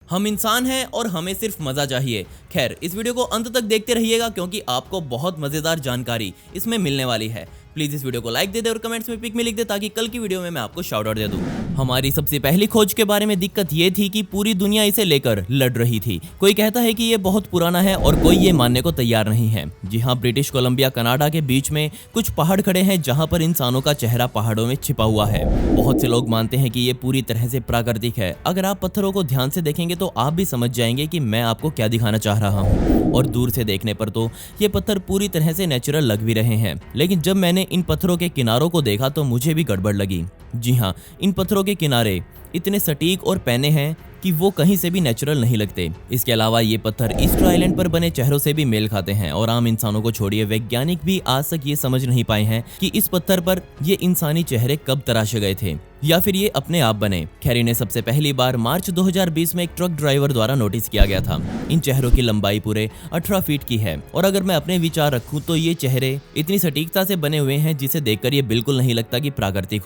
हम इंसान हैं और हमें सिर्फ मजा चाहिए। खैर, इस वीडियो को अंत तक देखते रहिएगा क्योंकि आपको बहुत मजेदार जानकारी इसमें मिलने वाली है। प्लीज इस वीडियो को लाइक दे दे और कमेंट्स में पिक में लिख दे ताकि कल की वीडियो में मैं आपको शाउट आउट दे दूं। हमारी सबसे पहली खोज के बारे में दिक्कत ये थी कि पूरी दुनिया इसे लेकर लड़ रही थी। कोई कहता है कि ये बहुत पुराना है और कोई ये मानने को तैयार नहीं है। जी हाँ, ब्रिटिश कोलंबिया कनाडा के बीच में कुछ पहाड़ खड़े हैं जहाँ पर इंसानों का चेहरा पहाड़ों में छिपा हुआ है। बहुत से लोग मानते हैं कि ये पूरी तरह से प्राकृतिक है। अगर आप पत्थरों को ध्यान से देखेंगे तो आप भी समझ जाएंगे कि मैं आपको क्या दिखाना चाह रहा हूँ। और दूर से देखने पर तो ये पत्थर पूरी तरह से नेचुरल लग भी रहे हैं, लेकिन जब मैंने इन पत्थरों के किनारों को देखा तो मुझे भी गड़बड़ लगी। जी हाँ, इन पत्थरों के किनारे इतने सटीक और पैने हैं कि वो कहीं से भी नेचुरल नहीं लगते। इसके अलावा ये पत्थर ईस्टर आइलैंड पर बने चेहरों से भी मेल खाते हैं और आम इंसानों को छोड़िए वैज्ञानिक भी आज तक ये समझ नहीं पाए हैं कि इस पत्थर पर ये इंसानी चेहरे कब तराशे गए थे या फिर ये अपने आप बने। खैर, इन्हें सबसे पहली बार मार्च 2020 में एक ट्रक ड्राइवर द्वारा नोटिस किया गया था। इन चेहरों की लंबाई पूरे 18 फीट की है और अगर मैं अपने विचार रखूं तो ये चेहरे इतनी सटीकता से बने हुए हैं जिसे देखकर ये बिल्कुल नहीं लगता कि प्राकृतिक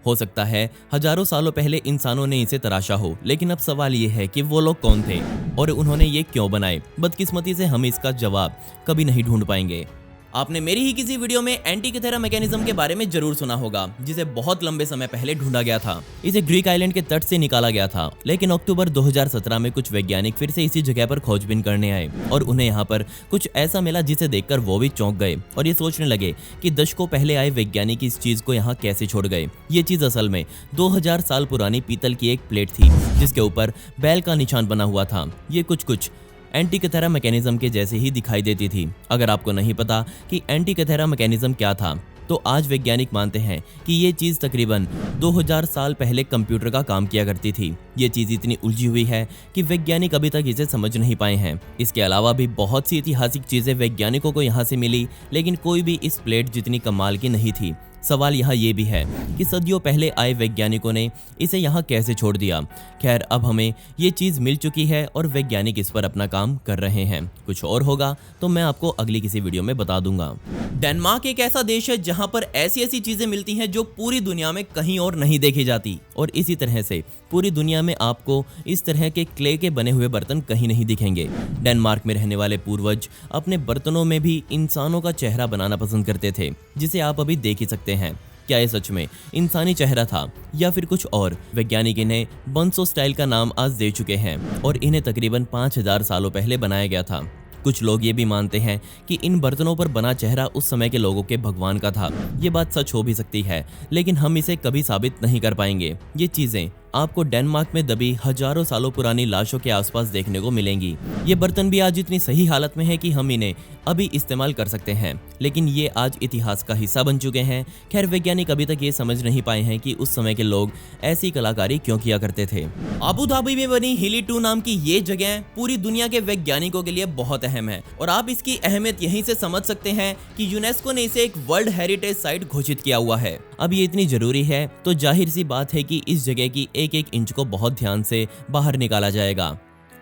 हो सकता है हजारों सालों पहले इंसानों ने इसे तराशा हो, लेकिन अब सवाल ये है कि वो लोग कौन थे और उन्होंने ये क्यों बनाए। बदकिस्मती से हम इसका जवाब कभी नहीं ढूंढ पाएंगे। आपने मेरी ही किसी वीडियो में एंटीकथेरा मैकेनिज्म के बारे में जरूर सुना होगा, जिसे बहुत लंबे समय पहले ढूंढा गया था। इसे ग्रीक आइलैंड के तट से निकाला गया था, लेकिन अक्टूबर 2017 में कुछ वैज्ञानिक फिर से इसी जगह पर खोजबीन करने आए और उन्हें यहाँ पर कुछ ऐसा मिला जिसे देखकर वो भी चौंक गए और ये सोचने लगे कि दशकों पहले आए वैज्ञानिक इस चीज को यहाँ कैसे छोड़ गए। ये चीज असल में 2000 साल पुरानी पीतल की एक प्लेट थी जिसके ऊपर बैल का निशान बना हुआ था। ये कुछ एंटीकथेरा मैकेनिज्म के जैसे ही दिखाई देती थी। अगर आपको नहीं पता कि एंटीकथेरा मैकेनिज्म क्या था तो आज वैज्ञानिक मानते हैं कि ये चीज़ तकरीबन 2000 साल पहले कंप्यूटर का काम किया करती थी। ये चीज़ इतनी उलझी हुई है कि वैज्ञानिक अभी तक इसे समझ नहीं पाए हैं। इसके अलावा भी बहुत सी ऐतिहासिक चीज़ें वैज्ञानिकों को यहाँ से मिली, लेकिन कोई भी इस प्लेट जितनी कमाल की नहीं थी। सवाल यहाँ ये भी है कि सदियों पहले आए वैज्ञानिकों ने इसे यहाँ कैसे छोड़ दिया। खैर, अब हमें ये चीज़ मिल चुकी है और वैज्ञानिक इस पर अपना काम कर रहे हैं। कुछ और होगा तो मैं आपको अगली किसी वीडियो में बता दूंगा। डेनमार्क एक ऐसा देश है जहाँ पर ऐसी चीज़ें मिलती हैं जो पूरी दुनिया में कहीं और नहीं देखी जाती, और इसी तरह से पूरी दुनिया में आपको इस तरह के क्ले के बने हुए बर्तन कहीं नहीं दिखेंगे। डेनमार्क में रहने वाले पूर्वज अपने बर्तनों में भी इंसानों का चेहरा बनाना पसंद करते थे, जिसे आप अभी देख ही सकते हैं। क्या ये सच में इंसानी चेहरा था या फिर कुछ और? वैज्ञानिक इन्हें बंसो स्टाइल का नाम आज दे चुके हैं और इन्हें तकरीबन 5000 सालों पहले बनाया गया था। कुछ लोग ये भी मानते हैं कि इन बर्तनों पर बना चेहरा उस समय के लोगों के भगवान का था। ये बात सच हो भी सकती है, लेकिन हम इसे कभी साबित नहीं कर पाएंगे। ये चीजें आपको डेनमार्क में दबी हजारों सालों पुरानी लाशों के आसपास देखने को मिलेंगी। ये बर्तन भी आज इतनी सही हालत में है कि हम इन्हें अभी इस्तेमाल कर सकते हैं, लेकिन ये आज इतिहास का हिस्सा बन चुके हैं। खैर, वैज्ञानिक अभी तक ये समझ नहीं पाए हैं कि उस समय के लोग ऐसी कलाकारी क्यों किया करते थे। अबू धाबी में बनी हिली 2 नाम की ये जगह पूरी दुनिया के वैज्ञानिकों के लिए बहुत अहम है और आप इसकी अहमियत यहीं से समझ सकते हैं कि यूनेस्को ने इसे एक वर्ल्ड हेरिटेज साइट घोषित किया हुआ है। अब ये इतनी जरूरी है तो जाहिर सी बात है कि इस जगह की एक इंच को बहुत ध्यान से बाहर निकाला जाएगा।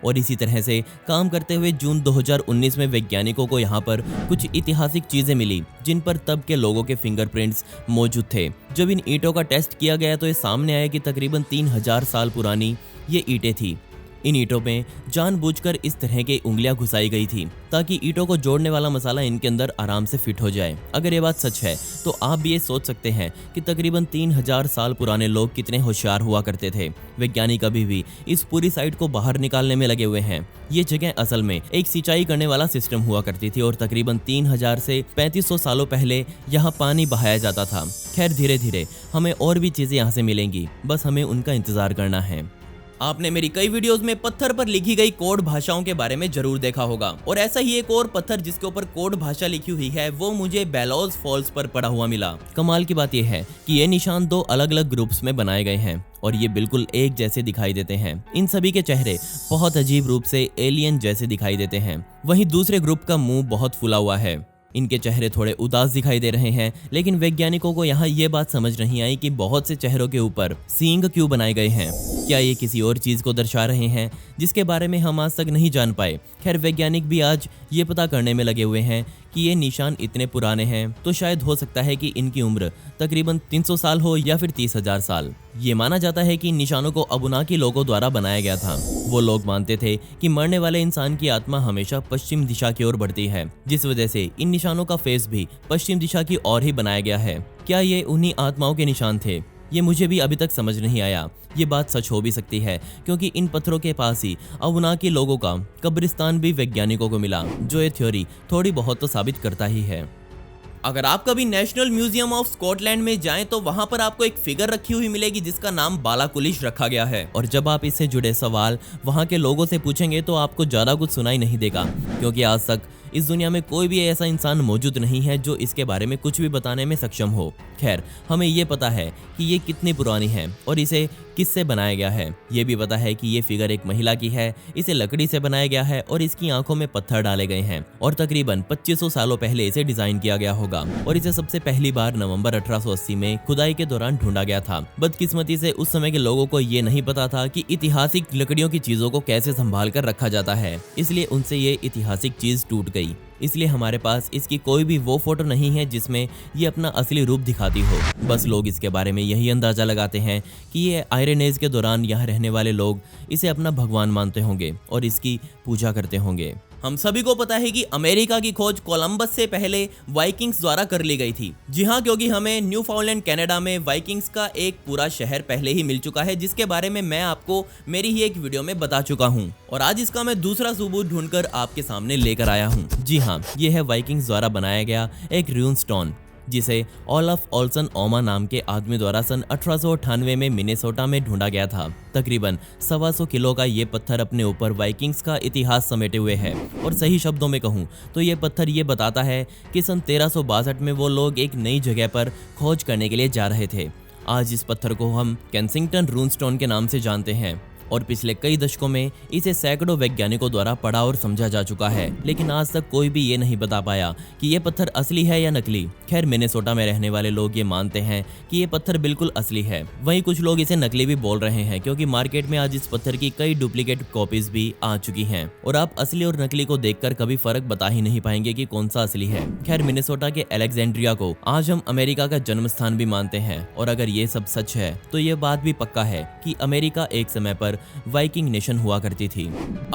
और इसी तरह से काम करते हुए जून 2019 में वैज्ञानिकों को यहाँ पर कुछ ऐतिहासिक चीजें मिली जिन पर तब के लोगों के फिंगरप्रिंट्स मौजूद थे। जब इन ईंटों का टेस्ट किया गया तो ये सामने आया कि तकरीबन 3000 साल पुरानी ये ईंटें थी। इन ईंटों में जानबूझकर इस तरह की उंगलियां घुसाई गई थी ताकि ईंटों को जोड़ने वाला मसाला इनके अंदर आराम से फिट हो जाए। अगर ये बात सच है तो आप भी ये सोच सकते हैं कि तकरीबन 3000 साल पुराने लोग कितने होशियार हुआ करते थे। वैज्ञानिक अभी भी इस पूरी साइट को बाहर निकालने में लगे हुए हैं। ये जगह असल में एक सिंचाई करने वाला सिस्टम हुआ करती थी और तकरीबन 3000 से 3500 सालों पहले यहाँ पानी बहाया जाता था। खैर, धीरे धीरे हमें और भी चीजें यहाँ से मिलेंगी, बस हमें उनका इंतजार करना है। आपने मेरी कई वीडियोस में पत्थर पर लिखी गई कोड भाषाओं के बारे में जरूर देखा होगा, और ऐसा ही एक और पत्थर जिसके ऊपर कोड भाषा लिखी हुई है वो मुझे बेलोज फॉल्स पर पड़ा हुआ मिला। कमाल की बात यह है कि ये निशान 2 अलग अलग ग्रुप्स में बनाए गए हैं और ये बिल्कुल एक जैसे दिखाई देते हैं। इन सभी के चेहरे बहुत अजीब रूप से एलियन जैसे दिखाई देते हैं। वहीं दूसरे ग्रुप का मुंह बहुत फूला हुआ है। इनके चेहरे थोड़े उदास दिखाई दे रहे हैं, लेकिन वैज्ञानिकों को यहाँ ये बात समझ नहीं आई कि बहुत से चेहरों के ऊपर सींग क्यों बनाए गए हैं। क्या ये किसी और चीज को दर्शा रहे हैं जिसके बारे में हम आज तक नहीं जान पाए। खैर, वैज्ञानिक भी आज ये पता करने में लगे हुए हैं कि ये निशान इतने पुराने हैं तो शायद हो सकता है कि इनकी उम्र तकरीबन 300 साल हो या फिर 30,000 साल। ये माना जाता है कि इन निशानों को अबुनाकी लोगों द्वारा बनाया गया था। वो लोग मानते थे कि मरने वाले इंसान की आत्मा हमेशा पश्चिम दिशा की ओर बढ़ती है, जिस वजह से इन निशानों का फेस भी पश्चिम दिशा की ओर ही बनाया गया है। क्या ये उन्हीं आत्माओं के निशान थे? ये मुझे भी अभी तक समझ नहीं आया। ये बात सच हो भी सकती है क्योंकि इन पत्थरों के पास ही अबुनाकी लोगों का कब्रिस्तान भी वैज्ञानिकों को मिला, जो ये थ्योरी थोड़ी बहुत तो साबित करता ही है। अगर आप कभी नेशनल म्यूजियम ऑफ स्कॉटलैंड में जाएं तो वहां पर आपको एक फिगर रखी हुई मिलेगी जिसका नाम बालाकुलिश रखा गया है। और जब आप इससे जुड़े सवाल वहां के लोगों से पूछेंगे तो आपको ज्यादा कुछ सुनाई नहीं देगा, क्योंकि आज तक इस दुनिया में कोई भी ऐसा इंसान मौजूद नहीं है जो इसके बारे में कुछ भी बताने में सक्षम हो। खैर, हमें ये पता है कि ये कितनी पुरानी है और इसे किससे बनाया गया है। ये भी पता है कि ये फिगर एक महिला की है, इसे लकड़ी से बनाया गया है और इसकी आंखों में पत्थर डाले गए हैं और तकरीबन 2500 सालों पहले इसे डिजाइन किया गया होगा और इसे सबसे पहली बार नवंबर 1880 में खुदाई के दौरान ढूंढा गया था। बदकिस्मती से उस समय के लोगों को ये नहीं पता था कि ऐतिहासिक लकड़ियों की चीजों को कैसे संभाल कर रखा जाता है, इसलिए उनसे ये ऐतिहासिक चीज टूट गई। इसलिए हमारे पास इसकी कोई भी वो फोटो नहीं है जिसमें ये अपना असली रूप दिखाती हो। बस लोग इसके बारे में यही अंदाजा लगाते हैं कि ये आयरन एज के दौरान यहाँ रहने वाले लोग इसे अपना भगवान मानते होंगे और इसकी पूजा करते होंगे। हम सभी को पता है कि अमेरिका की खोज कोलंबस से पहले वाइकिंग्स द्वारा कर ली गई थी। जी हाँ, क्योंकि हमें न्यूफाउंडलैंड कनाडा में वाइकिंग्स का एक पूरा शहर पहले ही मिल चुका है, जिसके बारे में मैं आपको मेरी ही एक वीडियो में बता चुका हूँ और आज इसका मैं दूसरा सबूत ढूंढकर आपके सामने लेकर आया हूँ। जी हाँ, ये है वाइकिंग्स द्वारा बनाया गया एक रून स्टोन, जिसे ओलफ ओल्सन ओमा नाम के आदमी द्वारा सन 1898 में मिनेसोटा में ढूंढा गया था। तकरीबन 125 किलो का ये पत्थर अपने ऊपर वाइकिंग्स का इतिहास समेटे हुए है और सही शब्दों में कहूँ तो ये पत्थर ये बताता है कि सन 1362 में वो लोग एक नई जगह पर खोज करने के लिए जा रहे थे। आज इस पत्थर को हम केंसिंगटन रूनस्टोन के नाम से जानते हैं और पिछले कई दशकों में इसे सैकड़ों वैज्ञानिकों द्वारा पढ़ा और समझा जा चुका है, लेकिन आज तक कोई भी ये नहीं बता पाया कि ये पत्थर असली है या नकली। खैर, मिनेसोटा में रहने वाले लोग ये मानते हैं कि ये पत्थर बिल्कुल असली है, वहीं कुछ लोग इसे नकली भी बोल रहे हैं क्योंकि मार्केट में आज इस पत्थर की कई डुप्लीकेट कॉपीज भी आ चुकी हैं और आप असली और नकली को देखकर कभी फर्क बता ही नहीं पाएंगे कि कौन सा असली है। खैर, मिनेसोटा के अलेक्जेंड्रिया को आज हम अमेरिका का जन्म स्थान भी मानते हैं और अगर ये सब सच है तो ये बात भी पक्का है कि अमेरिका एक समय पर वाइकिंग नेशन हुआ करती थी।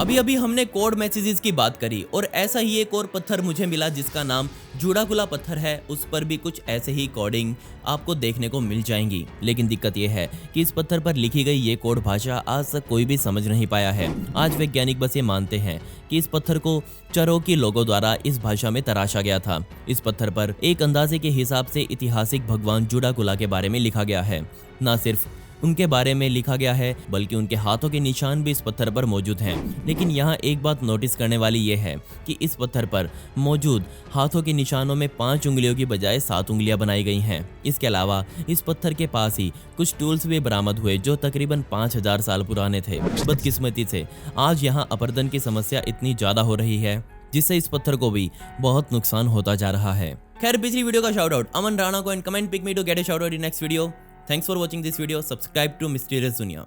अभी हमने कोड मैसेजेस की बात करी और ऐसा ही एक और पत्थर मुझे मिला जिसका नाम जुड़ाकुला पत्थर है। उस पर भी कुछ ऐसे ही कोडिंग आपको देखने को मिल जाएंगी, लेकिन दिक्कत यह है कि इस पत्थर पर लिखी गई ये कोड भाषा आज तक कोई भी समझ नहीं पाया है। आज वैज्ञानिक बस ये मानते हैं कि इस पत्थर को चरोकी लोगों द्वारा इस भाषा में तराशा गया था। इस पत्थर पर एक अंदाजे के हिसाब से ऐतिहासिक भगवान जुड़ाकुला के बारे में लिखा गया है। ना सिर्फ उनके बारे में लिखा गया है बल्कि उनके हाथों के निशान भी इस पत्थर पर मौजूद हैं। लेकिन यहाँ एक बात नोटिस करने वाली यह है कि इस पत्थर पर मौजूद हाथों के निशानों में 5 उंगलियों की बजाय 7 उंगलियां बनाई गई हैं। इसके अलावा इस पत्थर के पास ही कुछ टूल्स भी बरामद हुए जो तकरीबन 5000 साल पुराने थे। बदकिस्मती से आज यहाँ अपरदन की समस्या इतनी ज्यादा हो रही है जिससे इस पत्थर को भी बहुत नुकसान होता जा रहा है। खैर, पिछली वीडियो का शाउट आउट अमन राणा को and comment pick me to get a shout out in next video. Thanks for watching this video. Subscribe to Mysterious Dunia.